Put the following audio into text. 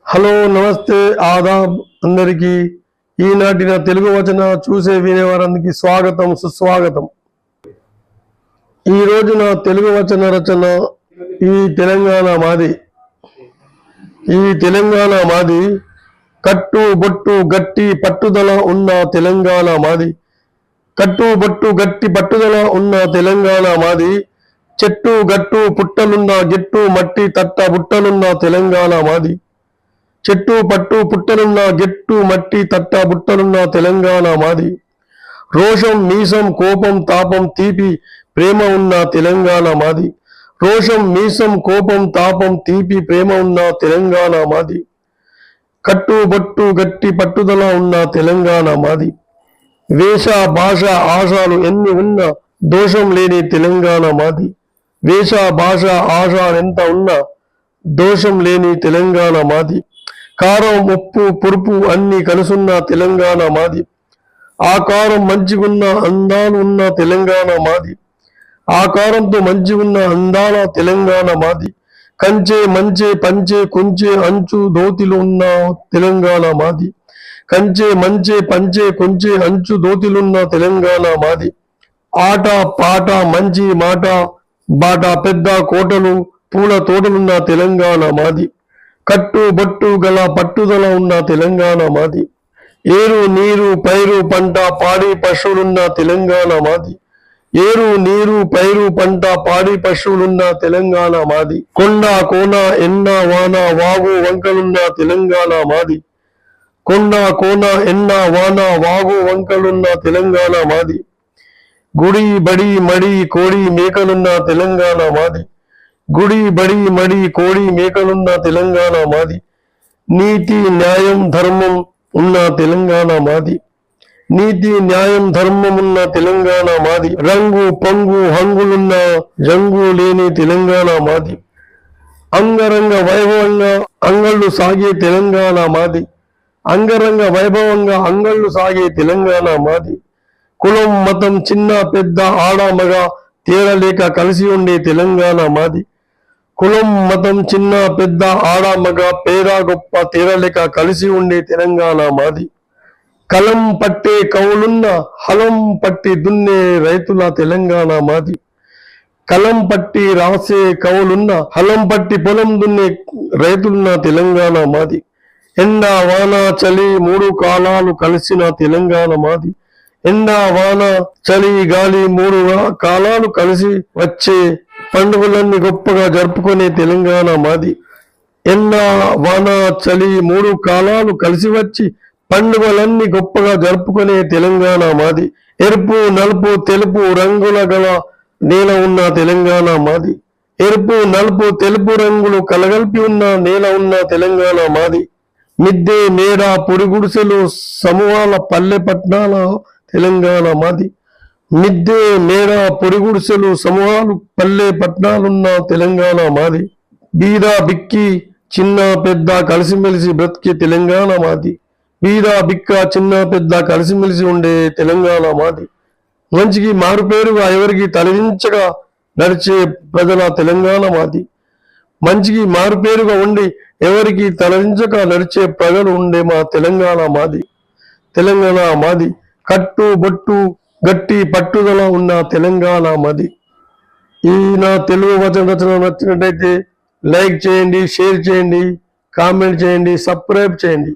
Hello నమస్తే ఆదాబ్ అందరికీ ఈనాటి నా తెలుగు వచన చూసే వినేవారందరికీ స్వాగతం సుస్వాగతం. ఈరోజు నా తెలుగు వచన రచన ఈ తెలంగాణ మాది కట్టు బొట్టు గట్టి పట్టుదల ఉన్న తెలంగాణ మాది. కట్టు బొట్టు గట్టి పట్టుదల ఉన్న తెలంగాణ మాది. చెట్టు గట్టు పుట్టలున్న గిట్టు మట్టి తట్ట బుట్టలున్న తెలంగాణ మాది. చెట్టు పట్టు పుట్టలున్న గిట్టు మట్టి తట్ట బుట్టలున్న తెలంగాణ మాది. రోషం మీసం కోపం తాపం తీపి ప్రేమ ఉన్న తెలంగాణ మాది. రోషం మీసం కోపం తాపం తీపి ప్రేమ ఉన్న తెలంగాణ మాది. కట్టు బొట్టు గట్టి పట్టుదల ఉన్న తెలంగాణ మాది. వేష భాష ఆశాలు ఎన్ని ఉన్నా దోషం లేని తెలంగాణ మాది. వేష భాష ఆశాలు ఎంత ఉన్నా దోషం లేని తెలంగాణ మాది. కారం ఉప్పు పురుపు అన్ని కలుసున్న తెలంగాణ మాది. ఆకారం మంచిగున్న అందాలు ఉన్న తెలంగాణ మాది. ఆకారంతో మంచిగున్న అందాల తెలంగాణ మాది. కంచె మంచె పంచె కుంచె అంచు దోతిలు ఉన్న తెలంగాణ మాది. కంచె మంచె పంచె కుంచె అంచు దోతిలున్న తెలంగాణ మాది. ఆట పాట మంచి మాట బాట పెద్ద కోటలు పూల తోటలున్న తెలంగాణ మాది. కట్టు బొట్టు గల పట్టుదల ఉన్న తెలంగాణ మాది. ఏరు నీరు పైరు పంట పాడి పశువులున్న తెలంగాణ మాది. ఏరు నీరు పైరు పంట పాడి పశువులున్న తెలంగాణ మాది. కొండ కోన ఎన్న వాన వాగు వంకలున్న తెలంగాణ మాది. కొండ కోన ఎన్న వాన వాగు వంకలున్న తెలంగాణ మాది. గుడి బడి మడి కోడి మేకలున్న తెలంగాణ మాది. గుడి బడి మడి కోడి మేకలున్న తెలంగాణ మాది. నీతి న్యాయం ధర్మం ఉన్న తెలంగాణ మాది. నీతి న్యాయం ధర్మం ఉన్న తెలంగాణ మాది. రంగు పొంగు హంగులున్న జంగు లేని తెలంగాణ మాది. అంగరంగ వైభవంగా అంగళ్ళు సాగే తెలంగాణ మాది. అంగరంగ వైభవంగా అంగళ్ళు సాగే తెలంగాణ మాది. కులం మతం చిన్న పెద్ద ఆడ మగ తేడలేక కలిసి ఉండే తెలంగాణ మాది. కులం మతం చిన్న పెద్ద ఆడ మగ పేద గొప్ప తేడలేక కలిసి ఉండే తెలంగాణ మాది. కలం పట్టే కవులున్న హలం పట్టి దున్నే రైతుల తెలంగాణ మాది. కలం పట్టి రాసే కవులున్న హలం పట్టి పొలం దున్నే రైతులున్న తెలంగాణ మాది. ఎండ వాన చలి మూడు కాలాలు కలిసిన తెలంగాణ మాది. ఎండ వాన చలి గాలి మూడు కాలాలు కలిసి వచ్చే పండుగలన్నీ గొప్పగా జరుపుకునే తెలంగాణ మాది. ఎండ వాన చలి మూడు కాలాలు కలిసి వచ్చి పండుగలన్నీ గొప్పగా జరుపుకునే తెలంగాణ మాది. ఎరుపు నలుపు తెలుపు రంగుల గల నేల ఉన్న తెలంగాణ మాది. ఎరుపు నలుపు తెలుపు రంగులు కలగలిపి ఉన్న నేల ఉన్న తెలంగాణ మాది. మిద్దె మేడ పొడిగుడిసెలు సమూహాల పల్లె పట్టణాల తెలంగాణ మాది. మిద్దె మేడ పొడిగుడిసెలు సమూహాలు పల్లె పట్టణాలున్న తెలంగాణ మాది. బీద బిక్కి చిన్న పెద్ద కలిసిమెలిసి బ్రతికే తెలంగాణ మాది. బీద బిక్క చిన్న పెద్ద కలిసిమెలిసి ఉండే తెలంగాణ మాది. మంచికి మారుపేరుగా ఎవరికి తలదించగా నడిచే ప్రజల తెలంగాణ మాది. మంచికి మారుపేరుగా ఉండి ఎవరికి తలదించక నడిచే ప్రజలు ఉండే మా తెలంగాణ మాది. తెలంగాణ మాది. కట్టు బొట్టు గట్టి పట్టుదల ఉన్న తెలంగాణ మాది. ఈ నా తెలుగు వచన రచన నచ్చినట్టయితే లైక్ చేయండి, షేర్ చేయండి, కామెంట్ చేయండి, సబ్స్క్రైబ్ చేయండి.